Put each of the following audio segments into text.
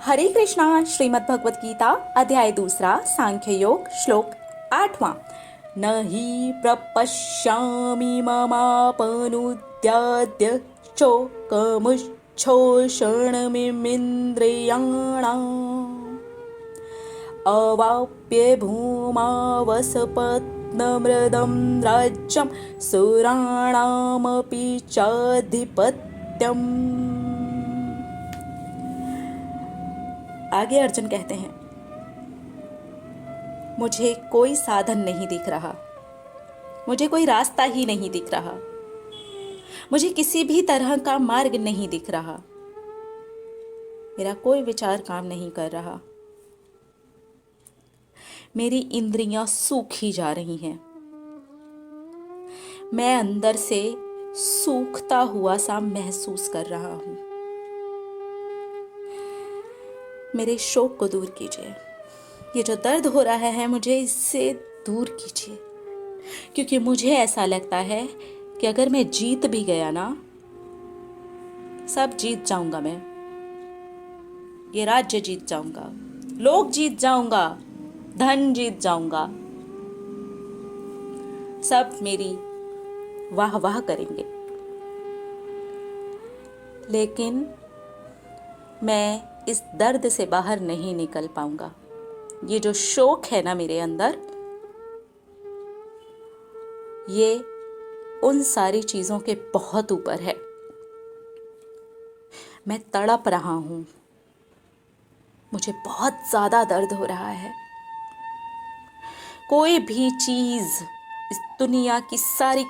हरे कृष्णा। श्रीमद् भगवत गीता अध्याय 2 सांख्य योग श्लोक 8वां। न हि प्रपश्यामि ममापनुद्याद्य शोकमुच्छोषणमिन्द्रियाणाम् अवाप्य भूमावसपत्नमृदं राज्यं सुराणामपि चाधिपत्यम्। आगे अर्जुन कहते हैं, मुझे कोई साधन नहीं दिख रहा, मुझे कोई रास्ता ही नहीं दिख रहा, मुझे किसी भी तरह का मार्ग नहीं दिख रहा, मेरा कोई विचार काम नहीं कर रहा, मेरी इंद्रियां सूखी जा रही हैं, मैं अंदर से सूखता हुआ सा महसूस कर रहा हूं। मेरे शोक को दूर कीजिए, ये जो दर्द हो रहा है मुझे इससे दूर कीजिए, क्योंकि मुझे ऐसा लगता है कि अगर मैं जीत भी गया ना, सब जीत जाऊंगा, मैं ये राज्य जीत जाऊंगा, लोग जीत जाऊंगा, धन जीत जाऊंगा, सब मेरी वाह वाह करेंगे, लेकिन मैं इस दर्द से बाहर नहीं निकल पाऊंगा। ये जो शोक है ना मेरे अंदर, ये उन सारी चीजों के बहुत ऊपर है। मैं तड़प रहा हूं, मुझे बहुत ज्यादा दर्द हो रहा है। कोई भी चीज, इस दुनिया की सारी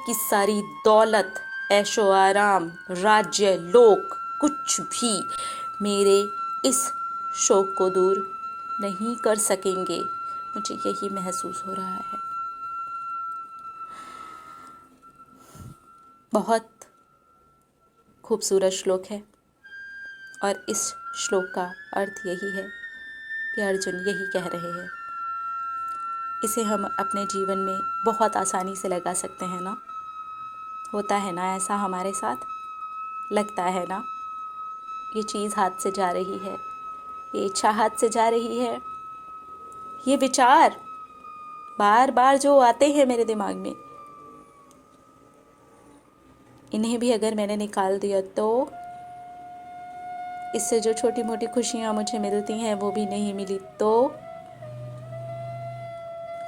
दौलत, ऐशो आराम, राज्य, लोक, कुछ भी मेरे इस शोक को दूर नहीं कर सकेंगे। मुझे यही महसूस हो रहा है। बहुत खूबसूरत श्लोक है और इस श्लोक का अर्थ यही है कि अर्जुन यही कह रहे हैं। इसे हम अपने जीवन में बहुत आसानी से लगा सकते हैं ना। होता है ना ऐसा हमारे साथ, लगता है ना ये चीज़ हाथ से जा रही है, ये इच्छा हाथ से जा रही है, ये विचार बार बार जो आते हैं मेरे दिमाग में, इन्हें भी अगर मैंने निकाल दिया तो इससे जो छोटी मोटी खुशियां मुझे मिलती हैं वो भी नहीं मिली तो,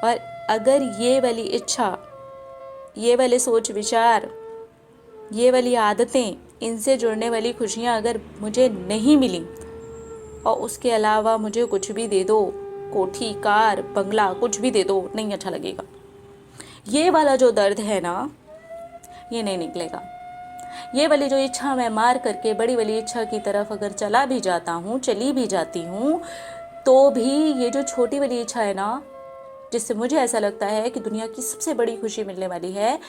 और अगर ये वाली इच्छा, ये वाले सोच विचार, ये वाली आदतें, इनसे जुड़ने वाली खुशियां अगर मुझे नहीं मिली और उसके अलावा मुझे कुछ भी दे दो, कोठी, कार, बंगला, कुछ भी दे दो, नहीं अच्छा लगेगा। ये वाला जो दर्द है ना, ये नहीं निकलेगा। ये वाली जो इच्छा मैं मार करके बड़ी वाली इच्छा की तरफ अगर चला भी जाता हूँ, चली भी जाती हूँ, तो भी ये जो छोटी वाली इच्छा है ना, जिससे मुझे ऐसा लगता है कि दुनिया की सबसे बड़ी खुशी मिलने वाली है,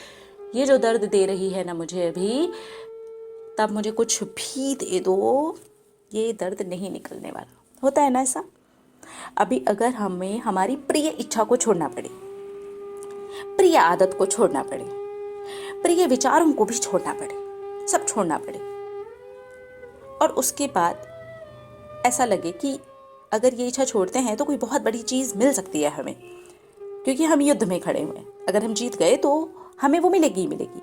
ये जो दर्द दे रही है ना मुझे अभी, तब मुझे कुछ भी दे दो, ये दर्द नहीं निकलने वाला। होता है ना ऐसा। अभी अगर हमें हमारी प्रिय इच्छा को छोड़ना पड़े, प्रिय आदत को छोड़ना पड़े, प्रिय विचारों को भी छोड़ना पड़े, सब छोड़ना पड़े, और उसके बाद ऐसा लगे कि अगर ये इच्छा छोड़ते हैं तो कोई बहुत बड़ी चीज मिल सकती है हमें, क्योंकि हम युद्ध में खड़े हुए हैं, अगर हम जीत गए तो हमें वो मिलेगी ही मिलेगी,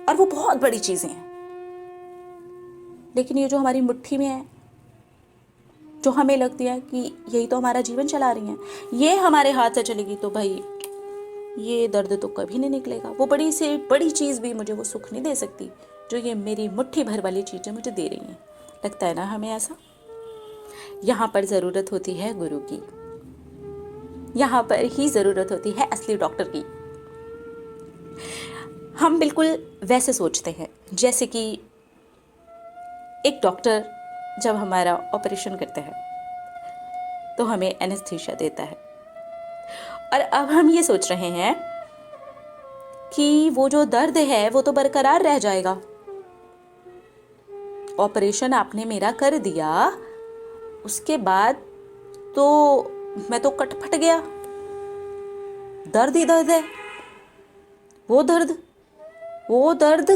और वो बहुत बड़ी चीजें हैं। लेकिन ये जो हमारी मुट्ठी में है, जो हमें लगती है कि यही तो हमारा जीवन चला रही है, ये हमारे हाथ से चलेगी तो भाई ये दर्द तो कभी नहीं निकलेगा। वो बड़ी से बड़ी चीज भी मुझे वो सुख नहीं दे सकती जो ये मेरी मुट्ठी भर वाली चीजें मुझे दे रही हैं। लगता है ना हमें ऐसा। यहाँ पर जरूरत होती है गुरु की, यहाँ पर ही जरूरत होती है असली डॉक्टर की। हम बिल्कुल वैसे सोचते हैं जैसे कि एक डॉक्टर जब हमारा ऑपरेशन करता है तो हमें एनेस्थीसिया देता है, और अब हम ये सोच रहे हैं कि वो जो दर्द है वो तो बरकरार रह जाएगा। ऑपरेशन आपने मेरा कर दिया, उसके बाद तो मैं तो कट फट गया, दर्द ही दर्द है। वो दर्द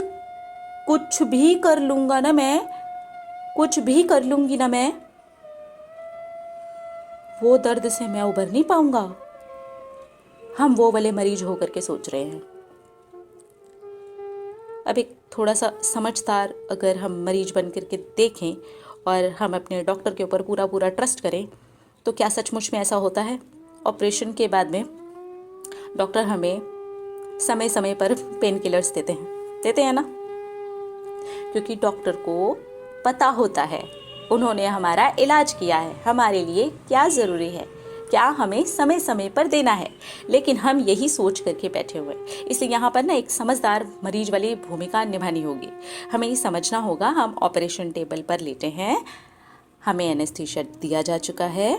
कुछ भी कर लूंगा ना मैं, कुछ भी कर लूंगी ना मैं, वो दर्द से मैं उबर नहीं पाऊंगा। हम वो वाले मरीज होकर के सोच रहे हैं। अब एक थोड़ा सा समझदार अगर हम मरीज बन करके देखें और हम अपने डॉक्टर के ऊपर पूरा पूरा ट्रस्ट करें, तो क्या सचमुच में ऐसा होता है? ऑपरेशन के बाद में डॉक्टर हमें समय समय पर पेन किलर्स देते हैं ना, क्योंकि डॉक्टर को पता होता है, उन्होंने हमारा इलाज किया है, हमारे लिए क्या ज़रूरी है, क्या हमें समय समय पर देना है। लेकिन हम यही सोच करके बैठे हुए हैं। इसलिए यहाँ पर ना एक समझदार मरीज वाली भूमिका निभानी होगी। हमें ये समझना होगा, हम ऑपरेशन टेबल पर लेटे हैं, हमें एनेस्थीसिया दिया जा चुका है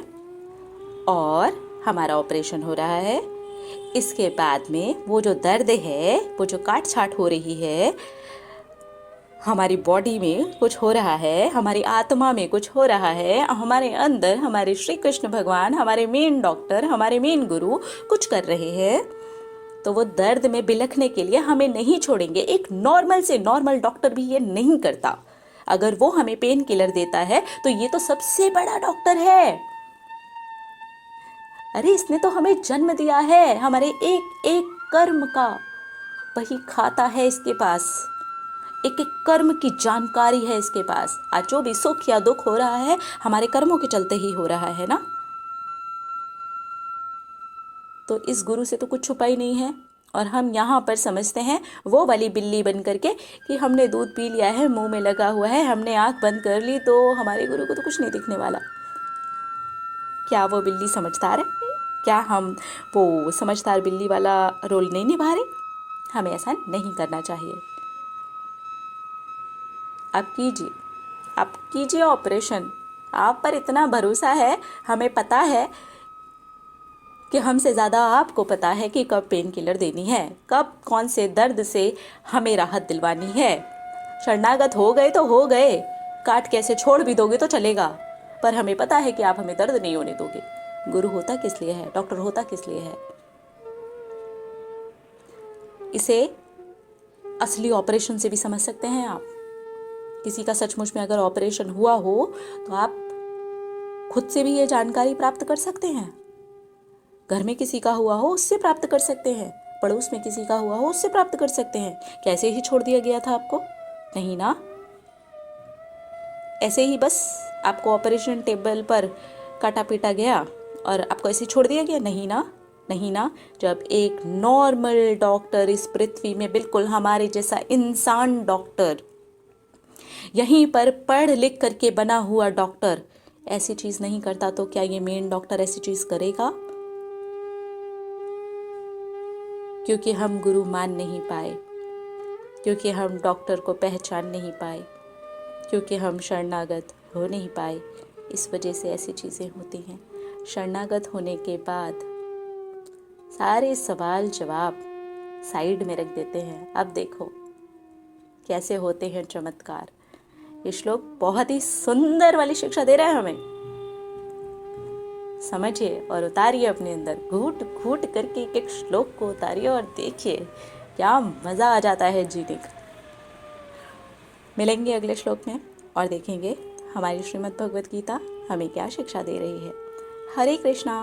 और हमारा ऑपरेशन हो रहा है। इसके बाद में वो जो दर्द है, वो जो काट छाट हो रही है, हमारी बॉडी में कुछ हो रहा है, हमारी आत्मा में कुछ हो रहा है, हमारे अंदर हमारे श्री कृष्ण भगवान, हमारे मेन डॉक्टर, हमारे मेन गुरु कुछ कर रहे हैं, तो वो दर्द में बिलखने के लिए हमें नहीं छोड़ेंगे। एक नॉर्मल से नॉर्मल डॉक्टर भी ये नहीं करता। अगर वो हमें पेन किलर देता है तो ये तो सबसे बड़ा डॉक्टर है। अरे इसने तो हमें जन्म दिया है, हमारे एक एक कर्म का वही खाता है इसके पास, एक एक कर्म की जानकारी है इसके पास। आज जो भी सुख या दुख हो रहा है, हमारे कर्मों के चलते ही हो रहा है ना। तो इस गुरु से तो कुछ छुपा ही नहीं है। और हम यहाँ पर समझते हैं वो वाली बिल्ली बन करके कि हमने दूध पी लिया है, मुंह में लगा हुआ है, हमने आंख बंद कर ली तो हमारे गुरु को तो कुछ नहीं दिखने वाला। क्या वो बिल्ली समझदार है? क्या हम वो समझदार बिल्ली वाला रोल नहीं निभा रहे? हमें ऐसा नहीं करना चाहिए। आप कीजिए ऑपरेशन। आप पर इतना भरोसा है, हमें पता है कि हमसे ज़्यादा आपको पता है कि कब पेन किलर देनी है, कब कौन से दर्द से हमें राहत दिलवानी है। शरणागत हो गए तो हो गए, काट कैसे छोड़ भी दोगे तो चलेगा, पर हमें पता है कि आप हमें दर्द नहीं होने दोगे। गुरु होता किस लिए है? डॉक्टर होता किस लिए है? इसे असली ऑपरेशन से भी समझ सकते हैं आप। किसी का सचमुच में अगर ऑपरेशन हुआ हो तो आप खुद से भी ये जानकारी प्राप्त कर सकते हैं। घर में किसी का हुआ हो उससे प्राप्त कर सकते हैं, पड़ोस में किसी का हुआ हो उससे प्राप्त कर सकते हैं। कैसे ही छोड़ दिया गया था आपको? नहीं ना। ऐसे ही बस आपको ऑपरेशन टेबल पर काटा पीटा गया और आपको ऐसे छोड़ दिया गया? नहीं ना, नहीं ना। जब एक नॉर्मल डॉक्टर इस पृथ्वी में, बिल्कुल हमारे जैसा इंसान डॉक्टर, यहीं पर पढ़ लिख करके बना हुआ डॉक्टर ऐसी चीज नहीं करता, तो क्या ये मेन डॉक्टर ऐसी चीज करेगा? क्योंकि हम गुरु मान नहीं पाए, क्योंकि हम डॉक्टर को पहचान नहीं पाए, क्योंकि हम शरणागत हो नहीं पाए, इस वजह से ऐसी चीज़ें होती हैं। शरणागत होने के बाद सारे सवाल जवाब साइड में रख देते हैं। अब देखो कैसे होते हैं चमत्कार। ये श्लोक बहुत ही सुंदर वाली शिक्षा दे रहा है हमें। समझिए और उतारिए अपने अंदर, घूट घूट करके एक एक श्लोक को उतारिए और देखिए क्या मज़ा आ जाता है जीने का। मिलेंगे अगले श्लोक में और देखेंगे हमारी श्रीमद् भगवत गीता हमें क्या शिक्षा दे रही है। हरे कृष्णा।